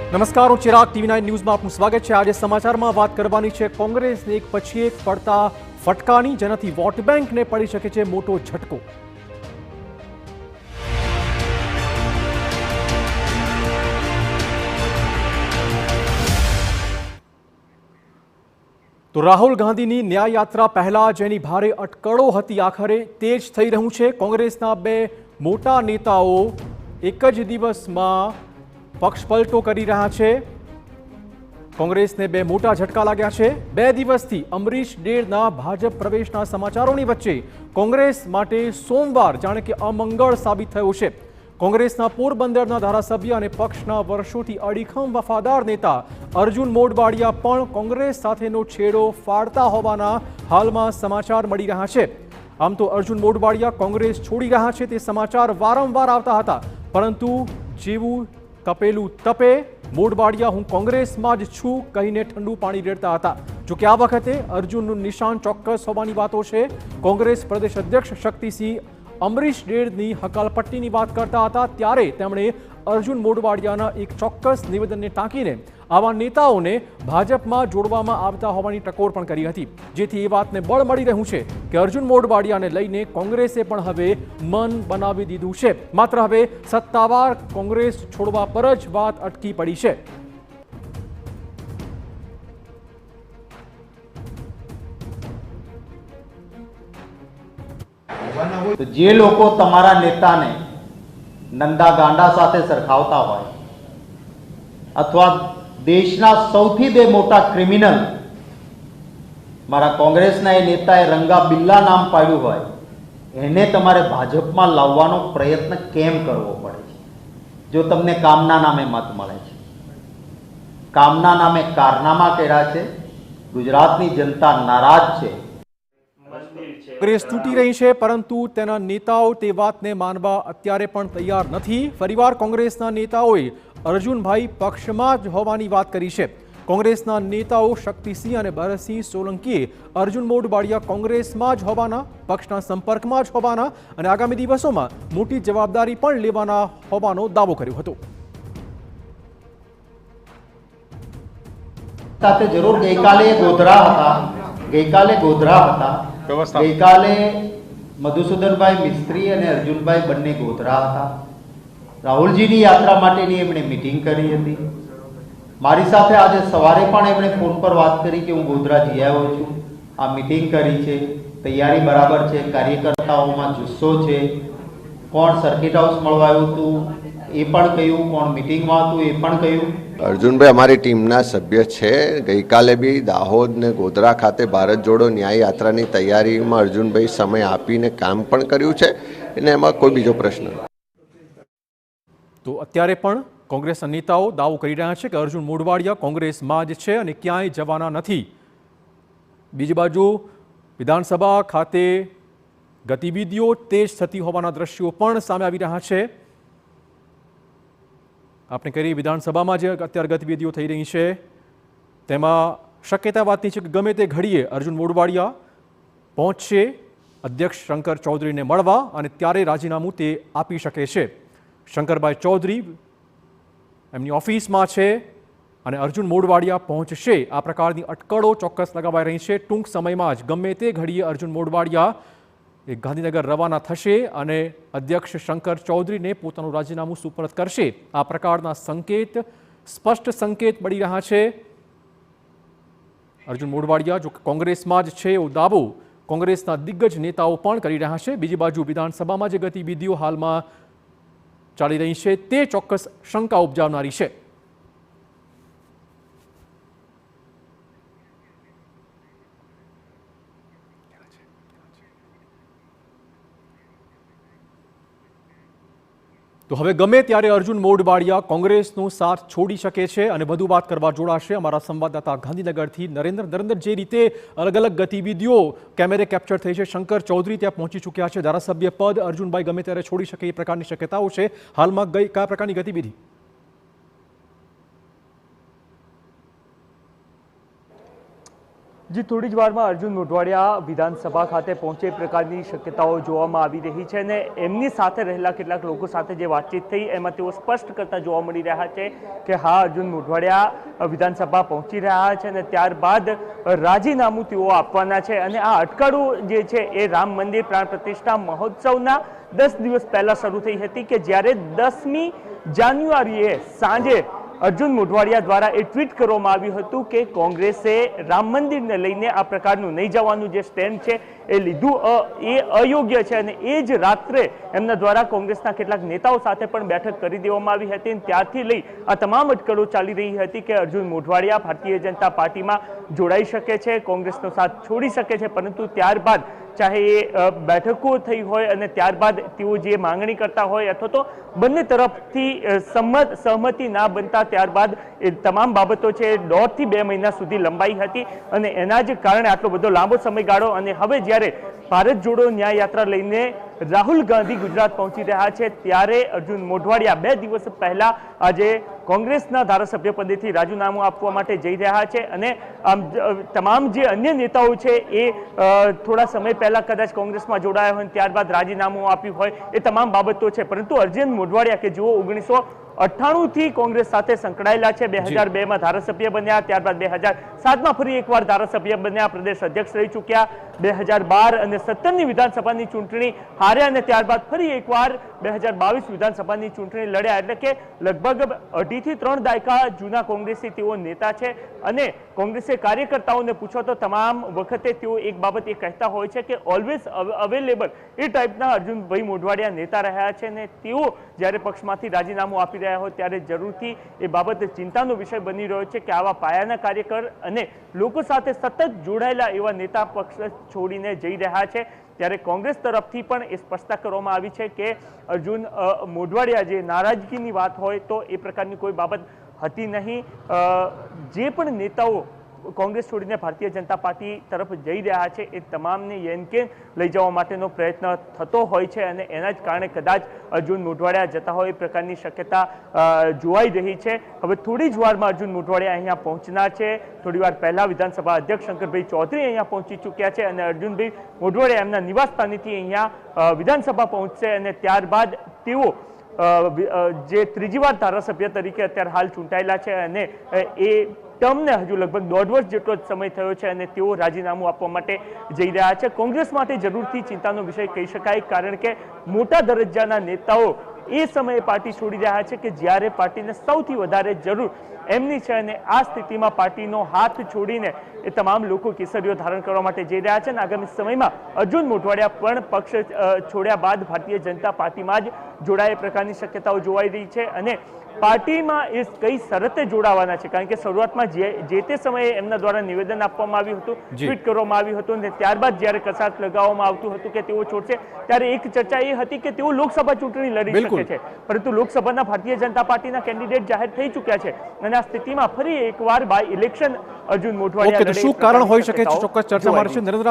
નમસ્કાર, હું ચિરાગ TV9 ન્યૂઝમાં આપનું સ્વાગત છે। આજે સમાચારમાં વાત કરવાની છે કોંગ્રેસને એક પછી એક પડતા ફટકાની, જેનાથી વોટ બેંકને પડી શકે છે મોટો ઝટકો। તો રાહુલ ગાંધીની ન્યાય યાત્રા પહેલા જેની ભારે અટકળો હતી, આખરે તે જ થઈ રહ્યું છે। કોંગ્રેસના બે મોટા નેતાઓ એક જ દિવસમાં પક્ષપલટો કરી રહ્યા છે। કોંગ્રેસને બે મોટા ઝટકા લાગ્યા છે। 2 દિવસથી અમરીશ ડેરના ભાજપ પ્રવેશના સમાચારોની વચ્ચે કોંગ્રેસ માટે સોમવાર જાણે કે અમંગળ સાબિત થયો છે। કોંગ્રેસના પોરબંદરના ધારાસભ્ય અને પક્ષના વર્ષોથી અડીખમ વફાદાર નેતા અર્જુન મોઢવાડિયા પણ કોંગ્રેસ સાથેનો છેડો ફાડતા હોવાના હાલમાં સમાચાર મળી રહ્યા છે। આમ તો અર્જુન મોઢવાડિયા કોંગ્રેસ છોડી રહ્યા છે તે સમાચાર વારંવાર આવતા હતા, પરંતુ જેવું તપેલું તપે, મોઢવાડિયા હું કોંગ્રેસમાં જ છું કહીને ઠંડુ પાણી રેડતા હતા। જો કે આ વખતે અર્જુનનું નિશાન ચોક્કસ હોવાની વાતો છે। કોંગ્રેસ પ્રદેશ અધ્યક્ષ શક્તિસિંહ અમરીશ ડેરની હકાલપટ્ટીની વાત કરતા હતા, ત્યારે તેમણે અર્જુન મોઢવાડિયાના એક ચોક્કસ નિવેદનને ટાંકીને આવા નેતાઓને ભાજપમાં જોડવામાં આવતા હોવાની ટકોર પણ કરી હતી, જેથી એ વાતને બળ મળી રહ્યું છે કે અર્જુન મોઢવાડિયાને લઈને કોંગ્રેસે પણ હવે મન બનાવી દીધું છે। માત્ર હવે સત્તાવાર કોંગ્રેસ છોડવા પર જ વાત અટકી પડી છે। તો જે લોકો તમારા નેતાને નંદા ગાંડા સાથે સરખાવતા હોય અથવા દેશના સૌથી બે મોટા ક્રિમિનલ મારા કોંગ્રેસના એ નેતાએ રંગા બિલ્લા નામ પાડ્યું હોય, એને તમારે ભાજપમાં લાવવાનો પ્રયત્ન કેમ કરવો પડે છે? જો તમને કામના નામે મત મળે છે, કામના નામે કારનામા કર્યા છે, ગુજરાતની જનતા નારાજ છે। કોંગ્રેસ તૂટી રહી છે, પરંતુ તેના નેતાઓ તે વાતને માનવા અત્યારે પણ તૈયાર નથી। ફરીવાર કોંગ્રેસના નેતાઓએ અર્જુનભાઈ પક્ષમાં જ હોવાની વાત કરી છે। કોંગ્રેસના નેતાઓ શક્તિસિંહ અને ભરતસિંહ સોલંકીએ અર્જુન મોઢવાડિયા કોંગ્રેસમાં જ હોવાના, પક્ષના સંપર્કમાં જ હોવાના અને આગામી દિવસોમાં મોટી જવાબદારી પણ લેવાના હોવાનો દાવો કર્યો હતો। સાથે જરૂર ગઈકાલે ગોધરા હતા, ગઈકાલે મધુસૂદનભાઈ મિસ્ત્રી અને અર્જુનભાઈ બંને ગોધરા હતા। રાહુલજીની યાત્રા માટેની એમણે મીટિંગ કરી હતી। મારી સાથે આજે સવારે પણ એમણે ફોન પર વાત કરી કે હું ગોધરા જઈ આવ્યો છું, આ મીટિંગ કરી છે, તૈયારી બરાબર છે, કાર્યકર્તાઓમાં જુસ્સો છે, કોણ સર્કિટ હાઉસ મળવા આવ્યું હતું એ પણ કહ્યું, કોણ મીટિંગમાં હતું એ પણ કહ્યું। અર્જુનભાઈ અમારી ટીમના સભ્ય છે। ગઈકાલે બી દાહોદ ને ગોધરા ખાતે ભારત જોડો ન્યાય યાત્રાની તૈયારીમાં અર્જુનભાઈ સમય આપીને કામ પણ કર્યું છે, અને એમાં કોઈ બીજો પ્રશ્ન નથી। તો અત્યારે પણ કોંગ્રેસના નેતાઓ દાવો કરી રહ્યા છે કે અર્જુન મોઢવાડિયા કોંગ્રેસમાં જ છે અને ક્યાંય જવાના નથી। બીજી બાજુ વિધાનસભા ખાતે ગતિવિધિઓ તેજ થતી હોવાના દ્રશ્યો પણ સામે આવી રહ્યા છે। આપણે કરી વિધાનસભામાં જે અત્યારે ગતિવિધિઓ થઈ રહી છે તેમાં શક્યતા વાતની છે કે ગમે તે ઘડીએ અર્જુન મોઢવાડિયા પહોંચશે અધ્યક્ષ શંકર ચૌધરીને મળવા, અને ત્યારે રાજીનામું તે આપી શકે છે। શંકરભાઈ ચૌધરી એમની ઓફિસમાં છે અને અર્જુન મોઢવાડિયા પહોંચશે, આ પ્રકારની અટકળો ચોક્કસ લગાવાઈ રહી છે। ટૂંક સમયમાં જ ગમે તે ઘડીએ અર્જુન મોઢવાડિયા એ ગાંધીનગર રવાના થશે અને અધ્યક્ષ શંકર ચૌધરીને પોતાનું રાજીનામું સુપરત કરશે। આ પ્રકારના સંકેત, સ્પષ્ટ સંકેત મળી રહ્યા છે। અર્જુન મોઢવાડિયા જો કોંગ્રેસમાં જ છે એવો દાવો કોંગ્રેસના દિગ્ગજ નેતાઓ પણ કરી રહ્યા છે। બીજી બાજુ વિધાનસભામાં જે ગતિવિધિઓ હાલમાં ચાલી રહી છે તે ચોક્કસ શંકા ઉપજાવનારી છે। તો હવે ગમે ત્યારે અર્જુન મોઢવાડિયા કોંગ્રેસનો સાથ છોડી શકે છે અને વધુ વાત કરવા જોડાશે અમારા સંવાદદાતા ગાંધીનગરથી નરેન્દ્ર। જે રીતે અલગ અલગ ગતિવિધિઓ કેમેરે કેપ્ચર થઈ છે, શંકર ચૌધરી ત્યાં પહોંચી ચૂક્યા છે, ધારાસભ્ય પદ અર્જુનભાઈ ગમે ત્યારે છોડી શકે એ પ્રકારની શક્યતાઓ છે। હાલમાં કયા પ્રકારની ગતિવિધિ? જે થોડી જ વારમાં અર્જુન મોઢવાડિયા વિધાનસભા ખાતે પહોંચે પ્રકારની શક્યતાઓ જોવામાં આવી રહી છે અને એમની સાથે રહેલા કેટલાક લોકો સાથે જે વાતચીત થઈ એમાં તેઓ સ્પષ્ટ કરતા જોવા મળી રહ્યા છે કે હા, અર્જુન મોઢવાડિયા વિધાનસભા પહોંચી રહ્યા છે અને ત્યારબાદ રાજીનામું તેઓ આપવાના છે અને આ અટકળો જે છે એ રામ મંદિર પ્રાણ પ્રતિષ્ઠા મહોત્સવના 10 દિવસ પહેલા શરૂ થઈ હતી કે જ્યારે 10મી જાન્યુઆરીએ સાંજે અર્જુન મોઢવાડિયા દ્વારા એ ટ્વીટ કરવામાં આવ્યું હતું કે કોંગ્રેસે રામ મંદિરને લઈને આ પ્રકારનું નહીં જવાનું જે સ્ટેન્ડ છે એ લીધું એ અયોગ્ય છે અને એ જ રાત્રે એમના દ્વારા કોંગ્રેસના કેટલાક નેતાઓ સાથે પણ બેઠક કરી દેવામાં આવી હતી અને ત્યારથી લઈ આ તમામ અટકળો ચાલી રહી હતી કે અર્જુન મોઢવાડિયા ભારતીય જનતા પાર્ટીમાં જોડાઈ શકે છે, કોંગ્રેસનો સાથ છોડી શકે છે, પરંતુ ત્યારબાદ ચાહે એ બેઠકો થઈ હોય અને ત્યારબાદ તેઓ જે માંગણી કરતા હોય અથવા તો બંને તરફથી સહમતિ ના બનતા ત્યારબાદ એ તમામ બાબતો છે 1.5 થી 2 મહિના સુધી લંબાઈ હતી અને એના જ કારણે આટલો બધો લાંબો સમયગાળો અને હવે જ્યારે ભારત જોડો ન્યાય યાત્રા લઈને રાહુલ ગાંધી ગુજરાત પહોંચી રહ્યા છે ત્યારે અર્જુન મોઢવાડિયા 2 દિવસ પહેલા આજે કોંગ્રેસના ધારાસભ્ય પદેથી રાજીનામું આપવા માટે જઈ રહ્યા છે અને તમામ જે અન્ય નેતાઓ છે એ થોડા સમય પહેલા કદાચ કોંગ્રેસમાં જોડાયા હોય ત્યારબાદ રાજીનામું આપ્યું હોય એ તમામ બાબતો છે, પરંતુ અર્જુન મોઢવાડિયા કે જેઓ 1998 થી કોંગ્રેસ સાથે સંકળાયેલા છે, 2002માં ધારાસભ્ય બન્યા, ત્યારબાદ 2007માં ફરી એકવાર ધારાસભ્ય બન્યા, પ્રદેશ અધ્યક્ષ રહી ચૂક્યા, 2012 અને 17ની વિધાનસભાની ચૂંટણી હાર્યા અને ત્યારબાદ ફરી એકવાર 2022 વિધાનસભાની ચૂંટણી લડ્યા, એટલે કે લગભગ 2.5 થી 3 દાયકા જૂના કોંગ્રેસી તેઓ નેતા છે અને કોંગ્રેસે કાર્યકર્તાઓને પૂછો તો તમામ વખતે તેઓ એક બાબત એ કહેતા હોય છે કે ઓલવેઝ અવેલેબલ એ ટાઈપના અર્જુનભાઈ મોઢવાડિયા નેતા રહ્યા છે અને તેઓ જ્યારે પક્ષમાંથી રાજીનામું આપી રહ્યા હોય ત્યારે જરૂરથી એ બાબત ચિંતાનો વિષય બની રહ્યો છે કે આવા પાયાના કાર્યકર અને લોકો સાથે સતત જોડાયેલા એવા નેતા પક્ષ છોડીને જઈ રહ્યા છે ત્યારે કોંગ્રેસ તરફથી પણ એ સ્પષ્ટતા કરવામાં આવી છે કે અર્જુન મોઢવાડિયા જે નારાજગીની વાત હોય તો એ પ્રકારની કોઈ બાબત હતી નહીં. જે પણ નેતાઓ કોંગ્રેસ છોડીને ભારતીય જનતા પાર્ટી તરફ જઈ રહ્યા છે એ તમામને યેનકેન લઈ જવા માટેનો પ્રયત્ન થતો હોય છે અને એના જ કારણે કદાચ અર્જુન મોઢવાડિયા જતા હોય એ પ્રકારની શક્યતા જોવાઈ રહી છે. હવે થોડી જ વારમાં અર્જુન મોઢવાડિયા અહીંયા પહોંચનાર છે. થોડી વાર પહેલા વિધાનસભા અધ્યક્ષ શંકરભાઈ ચૌધરી અહીંયા પહોંચી ચૂક્યા છે અને અર્જુનભાઈ મોઢવાડિયા એમના નિવાસ સ્થાનેથી અહીંયા વિધાનસભા પહોંચશે અને ત્યારબાદ તેઓ જે ત્રીજી વાર ધારાસભ્ય તરીકે અત્યારે હાલ ચૂંટાયેલા છે અને એ ટર્મને હજુ લગભગ 1.5 વર્ષ જેટલો જ સમય થયો છે અને તેઓ રાજીનામું આપવા માટે જઈ રહ્યા છે. કોંગ્રેસ માટે જરૂરથી ચિંતાનો વિષય કહી શકાય, કારણ કે મોટા દરજ્જાના નેતાઓ એ સમયે પાર્ટી છોડી રહ્યા છે કે જ્યારે પાર્ટીને સૌથી વધારે જરૂર એમની છે અને આ સ્થિતિમાં પાર્ટીનો હાથ છોડીને એ તમામ લોકો કેસરીઓ ધારણ કરવા માટે જઈ રહ્યા છે અને આગામી સમયમાં અર્જુન મોઢવાડિયા પણ પક્ષ છોડ્યા બાદ ભારતીય જનતા પાર્ટીમાં જ જોડાય એ પ્રકારની શક્યતાઓ જોવાઈ રહી છે અને પાર્ટીમાં એ કઈ શરતે જોડાવાના છે, કારણ કે શરૂઆતમાં જે તે સમયે એમના દ્વારા નિવેદન આપવામાં આવ્યું હતું, ટ્વીટ કરવામાં આવ્યું હતું અને ત્યારબાદ જ્યારે કસાત લગાવવામાં આવતું હતું કે તેઓ છોડશે ત્યારે એક ચર્ચા એ હતી કે તેઓ લોકસભા ચૂંટણી લડી શકે છે, પરંતુ લોકસભાના ભારતીય જનતા પાર્ટીના કેન્ડિડેટ જાહેર થઈ ચૂક્યા છે અને આ સ્થિતિમાં ફરી એકવાર બાય ઇલેક્શન અર્જુન મોઢવાડિયા શું કારણ હોઈ શકે છે ચોક્કસ ચર્ચા મારશે. નરેન્દ્ર